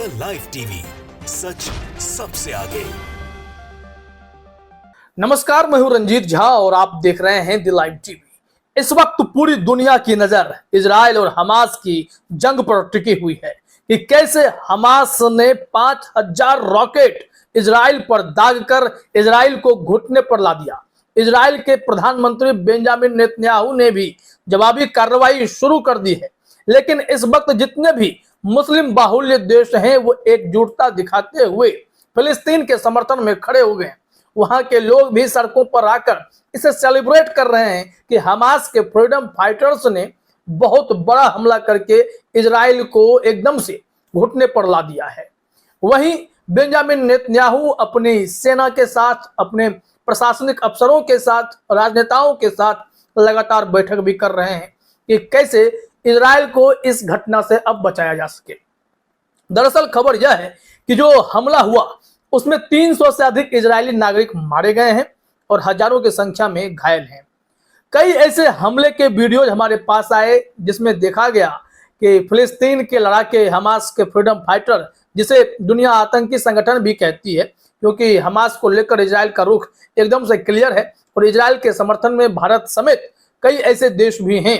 The live TV, सच सबसे आगे। नमस्कार, मैं हूं रंजीत झा और आप देख रहे हैं द लाइव टीवी। इस वक्त पूरी दुनिया की नजर इजराइल और हमास की जंग पर टिकी हुई है कि कैसे हमास ने 5000 रॉकेट इजराइल पर दागकर इजराइल को घुटने पर ला दिया। इजराइल के प्रधानमंत्री बेंजामिन नेतन्याहू ने भी जवाबी कार्रवाई शुरू कर दी है, लेकिन इस वक्त जितने भी मुस्लिम बाहुल्य देश हैं वो एकजुटता दिखाते हुए फिलिस्तीन के समर्थन में खड़े हो गए। वहां के लोग भी सड़कों पर आकर इसे सेलिब्रेट कर रहे हैं कि हमास के फ्रीडम फाइटर्स ने बहुत बड़ा हमला करके इजराइल को एकदम से घुटने पर ला दिया है। वहीं बेंजामिन नेतन्याहू अपनी सेना के साथ, अपने प्रशासनिक अफसरों के साथ, राजनेताओं के साथ लगातार बैठक भी कर रहे हैं कि कैसे इजराइल को इस घटना से अब बचाया जा सके। दरअसल खबर यह है कि जो हमला हुआ उसमें 300 से अधिक इजरायली नागरिक मारे गए हैं और हजारों की संख्या में घायल हैं। कई ऐसे हमले के वीडियोज हमारे पास आए जिसमें देखा गया कि फिलिस्तीन के लड़ाके हमास के फ्रीडम फाइटर, जिसे दुनिया आतंकी संगठन भी कहती है क्योंकि हमास को लेकर इजराइल का रुख एकदम से क्लियर है और इजराइल के समर्थन में भारत समेत कई ऐसे देश भी हैं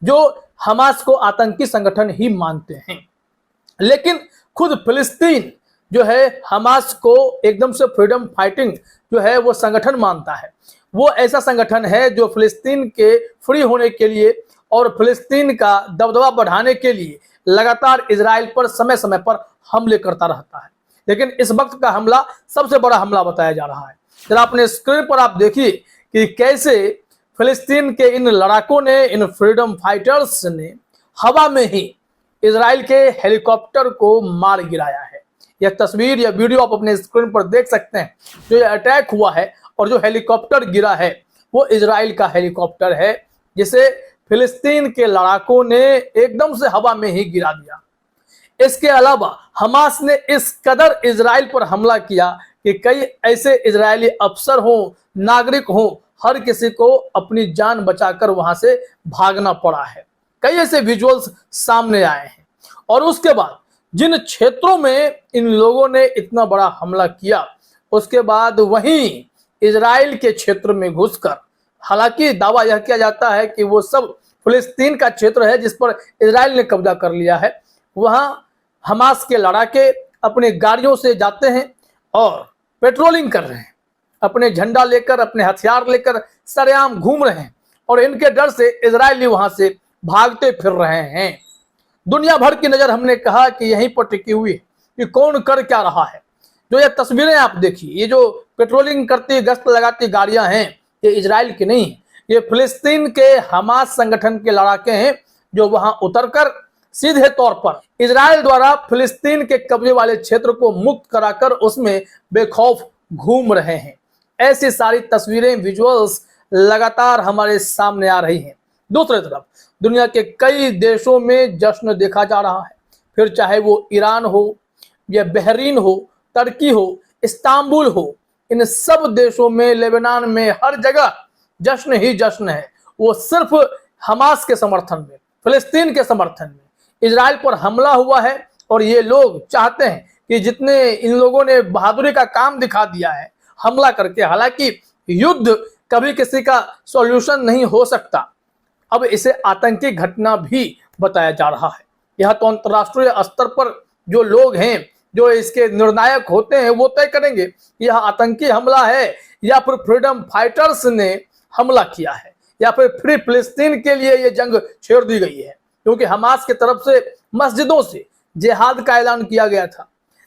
जो हमास को आतंकी संगठन ही मानते हैं। लेकिन खुद फिलिस्तीन जो है हमास को एकदम से फ्रीडम फाइटिंग जो है वो संगठन मानता है। वो ऐसा संगठन है जो फिलिस्तीन के फ्री होने के लिए और फिलिस्तीन का दबदबा बढ़ाने के लिए लगातार इजराइल पर समय समय पर हमले करता रहता है। लेकिन इस वक्त का हमला सबसे बड़ा हमला बताया जा रहा है। जरा अपने स्क्रीन पर आप देखिए कि कैसे फिलिस्तीन के इन लड़ाकों ने, इन फ्रीडम फाइटर्स ने हवा में ही इजराइल के हेलीकॉप्टर को मार गिराया है। यह तस्वीर या वीडियो आप अपने स्क्रीन पर देख सकते हैं। जो ये अटैक हुआ है और जो हेलीकॉप्टर गिरा है वो इजराइल का हेलीकॉप्टर है, जिसे फिलिस्तीन के लड़ाकों ने एकदम से हवा में ही गिरा दिया। इसके अलावा हमास ने इस कदर इजराइल पर हमला किया कि कई ऐसे इजरायली अफसर हों, नागरिक हों, हर किसी को अपनी जान बचाकर वहां से भागना पड़ा है। कई ऐसे विजुअल्स सामने आए हैं। और उसके बाद जिन क्षेत्रों में इन लोगों ने इतना बड़ा हमला किया, उसके बाद वहीं इजराइल के क्षेत्र में घुसकर, हालांकि दावा यह किया जाता है कि वो सब फिलिस्तीन का क्षेत्र है जिस पर इजराइल ने कब्जा कर लिया है, वहां हमास के लड़ाके अपने गाड़ियों से जाते हैं और पेट्रोलिंग कर रहे हैं, अपने झंडा लेकर, अपने हथियार लेकर सरेआम घूम रहे हैं और इनके डर से इजरायली वहां से भागते फिर रहे हैं। दुनिया भर की नजर, हमने कहा कि यहीं पर टिकी हुई है कि कौन कर क्या रहा है। जो ये तस्वीरें आप देखिए, ये जो पेट्रोलिंग करती, गश्त लगाती गाड़ियां हैं, ये इजराइल की नहीं है, ये फिलिस्तीन के हमास संगठन के लड़ाके हैं जो वहां उतरकर सीधे तौर पर इजराइल द्वारा फिलिस्तीन के कब्जे वाले क्षेत्र को मुक्त कराकर उसमें बेखौफ घूम रहे हैं। ऐसी सारी तस्वीरें, विजुअल्स लगातार हमारे सामने आ रही हैं। दूसरी तरफ दुनिया के कई देशों में जश्न देखा जा रहा है, फिर चाहे वो ईरान हो या बहरीन हो, तुर्की हो, इस्तांबुल हो, इन सब देशों में, लेबनान में, हर जगह जश्न ही जश्न है। वो सिर्फ हमास के समर्थन में, फिलिस्तीन के समर्थन में इजराइल पर हमला हुआ है और ये लोग चाहते हैं कि जितने इन लोगों ने बहादुरी का काम दिखा दिया है हमला करके, हालांकि युद्ध कभी किसी का सॉल्यूशन नहीं हो सकता, अब इसे आतंकी घटना भी बताया जा रहा है। यह तो अंतर्राष्ट्रीय स्तर पर जो लोग हैं, जो इसके निर्णायक होते हैं, वो तय करेंगे कि यह आतंकी हमला है या फिर फ्रीडम फाइटर्स ने हमला किया है या फिर फ्री फिलिस्तीन के लिए ये जंग छेड़ दी गई है, क्योंकि हमास की तरफ से मस्जिदों से जिहाद का ऐलान किया गया था।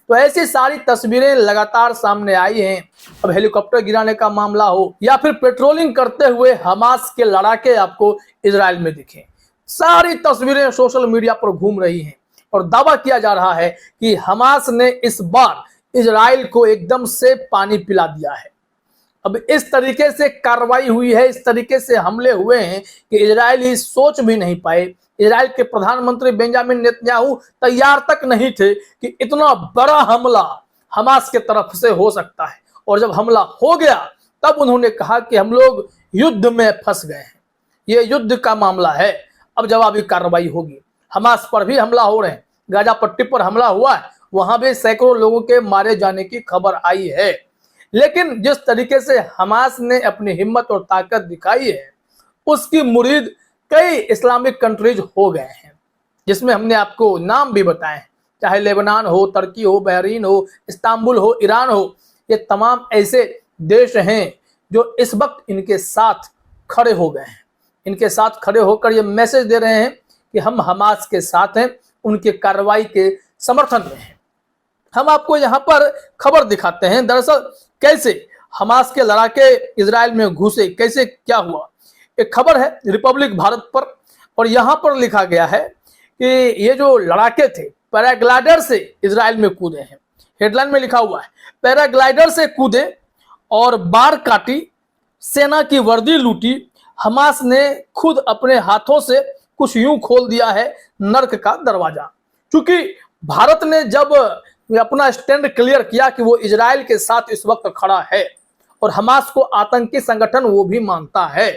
तो ऐसी सारी तस्वीरें लगातार सामने आई हैं। अब हेलीकॉप्टर गिराने का मामला हो या फिर पेट्रोलिंग करते हुए हमास के लड़ाके आपको इजराइल में दिखें, सारी तस्वीरें सोशल मीडिया पर घूम रही हैं और दावा किया जा रहा है कि हमास ने इस बार इजराइल को एकदम से पानी पिला दिया है। अब इस तरीके से कार्रवाई हुई है, इस तरीके से हमले हुए हैं कि इजरायली सोच भी नहीं पाए। इजराइल के प्रधानमंत्री बेंजामिन नेतन्याहू तैयार तक नहीं थे कि इतना बड़ा हमला हमास के तरफ से हो सकता है। और जब हमला हो गया तब उन्होंने कहा कि हम लोग युद्ध में फंस गए हैं, ये युद्ध का मामला है, अब जवाबी कार्रवाई होगी। हमास पर भी हमला हो रहे हैं, गाजा पट्टी पर हमला हुआ है, वहां भी सैकड़ों लोगों के मारे जाने की खबर आई है। लेकिन जिस तरीके से हमास ने अपनी हिम्मत और ताकत दिखाई है, उसकी मुरीद कई इस्लामिक कंट्रीज हो गए हैं, जिसमें हमने आपको नाम भी बताए हैं, चाहे लेबनान हो, तुर्की हो, बहरीन हो, इस्तांबुल हो, ईरान हो। ये तमाम ऐसे देश हैं जो इस वक्त इनके साथ खड़े हो गए हैं। इनके साथ खड़े होकर ये मैसेज दे रहे हैं कि हम हमास के साथ हैं, उनके कार्रवाई के समर्थन में हैं। हम आपको यहाँ पर खबर दिखाते हैं दरअसल कैसे हमास के लड़ाके इजराइल में घुसे, कैसे क्या हुआ। एक खबर है रिपब्लिक भारत पर, और यहाँ पर लिखा गया है कि ये जो लड़ाके थे पैराग्लाइडर से इजराइल में कूदे हैं। हेडलाइन में लिखा हुआ है पैराग्लाइडर से कूदे और बार काटी, सेना की वर्दी लूटी, हमास ने खुद अपने हाथों से कुछ यूं खोल दिया है नर्क का दरवाजा। क्योंकि भारत ने जब अपना स्टैंड क्लियर किया कि वो इजराइल के साथ इस वक्त खड़ा है और हमास को आतंकी संगठन वो भी मानता है,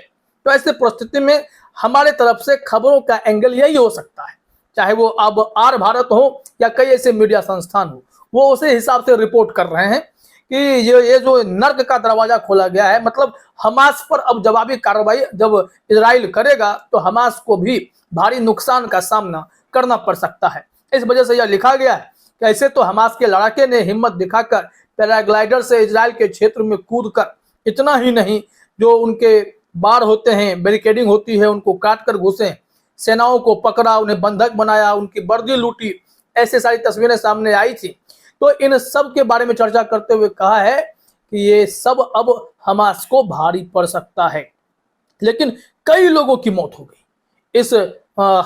तो ऐसे परिस्थिति में हमारे तरफ से खबरों का एंगल यही हो सकता है, चाहे वो अब आर भारत हो या कई ऐसे मीडिया संस्थान हो, वो उसी हिसाब से रिपोर्ट कर रहे हैं कि ये जो नर्क का दरवाजा खोला गया है, मतलब हमास पर अब जवाबी कार्रवाई जब इजराइल करेगा तो हमास को भी भारी नुकसान का सामना करना पड़ सकता है। इस वजह से यह लिखा गया है कि ऐसे तो हमास के लड़ाके ने हिम्मत दिखाकर पैराग्लाइडर से इजराइल के क्षेत्र में कूदकर, इतना ही नहीं जो उनके बार होते हैं, बैरिकेडिंग होती है, उनको काट कर घुसे, सेनाओं को पकड़ा, उन्हें बंधक बनाया, उनकी वर्दी लूटी, ऐसे सारी तस्वीरें सामने आई थी। तो इन सब के बारे में चर्चा करते हुए कहा है कि ये सब अब हमास को भारी पड़ सकता है। लेकिन कई लोगों की मौत हो गई इस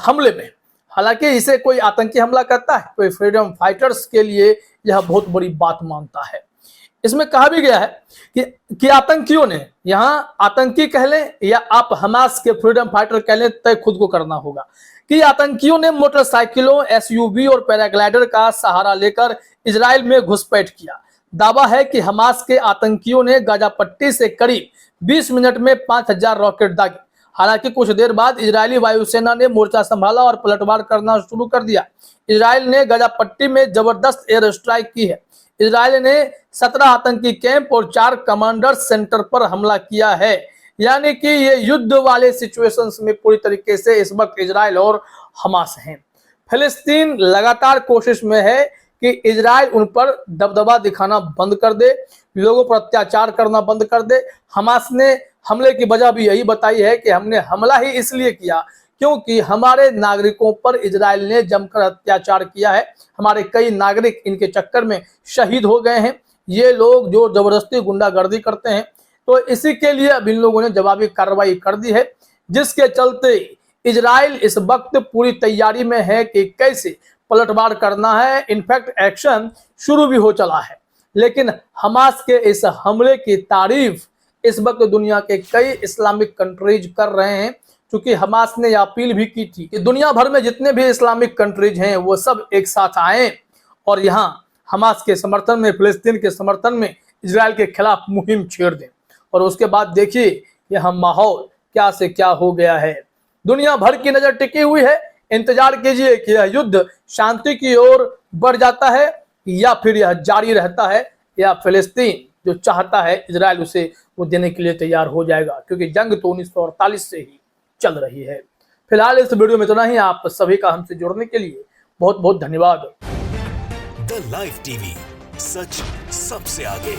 हमले में। हालांकि इसे कोई आतंकी हमला करता है, कोई फ्रीडम फाइटर्स के लिए यह बहुत बड़ी बात मानता है। इसमें कहा भी गया है कि आतंकियों ने, यहाँ आतंकी कह लें या आप हमास के फ्रीडम फाइटर कह लें, तय खुद को करना होगा, कि आतंकियों ने मोटरसाइकिलों, एसयूवी और पैराग्लाइडर का सहारा लेकर इजराइल में घुसपैठ किया। दावा है कि हमास के आतंकियों ने गाजा पट्टी से करीब 20 मिनट में 5000 रॉकेट दागे। हालांकि कुछ देर बाद इजरायली वायुसेना ने मोर्चा संभाला और पलटवार करना शुरू कर दिया। इजराइल ने गाजा पट्टी में जबरदस्त एयर स्ट्राइक की है। इजराइल ने 17 आतंकी कैंप और 4 कमांडर सेंटर पर हमला किया है। यानी कि ये युद्ध वाले सिचुएशंस में पूरी तरीके से इस वक्त इजराइल और हमास हैं। फिलिस्तीन लगातार कोशिश में है कि इजराइल उन पर दबदबा दिखाना बंद कर दे, लोगों पर अत्याचार करना बंद कर दे। हमास ने हमले की वजह भी यही बताई है कि हमने हमला ही इसलिए किया क्योंकि हमारे नागरिकों पर इजराइल ने जमकर अत्याचार किया है, हमारे कई नागरिक इनके चक्कर में शहीद हो गए हैं। ये लोग जो जबरदस्ती गुंडागर्दी करते हैं, तो इसी के लिए अब इन लोगों ने जवाबी कार्रवाई कर दी है, जिसके चलते इजराइल इस वक्त पूरी तैयारी में है कि कैसे पलटवार करना है। इनफैक्ट एक्शन शुरू भी हो चला है। लेकिन हमास के इस हमले की तारीफ इस वक्त दुनिया के कई इस्लामिक कंट्रीज कर रहे हैं, क्योंकि हमास ने यह अपील भी की थी कि दुनिया भर में जितने भी इस्लामिक कंट्रीज हैं वो सब एक साथ आए और यहाँ हमास के समर्थन में, फिलिस्तीन के समर्थन में इजराइल के खिलाफ मुहिम छेड़ दें। और उसके बाद देखिए यह माहौल क्या से क्या हो गया है। दुनिया भर की नजर टिकी हुई है। इंतजार कीजिए कि यह युद्ध शांति की ओर बढ़ जाता है या फिर यह जारी रहता है, या फिलिस्तीन जो चाहता है इजराइल उसे वो देने के लिए तैयार हो जाएगा, क्योंकि जंग तो 1948 से ही चल रही है। फिलहाल इस वीडियो में इतना ही। आप सभी का हमसे जुड़ने के लिए बहुत बहुत धन्यवाद। द लाइव टीवी, सच सबसे आगे।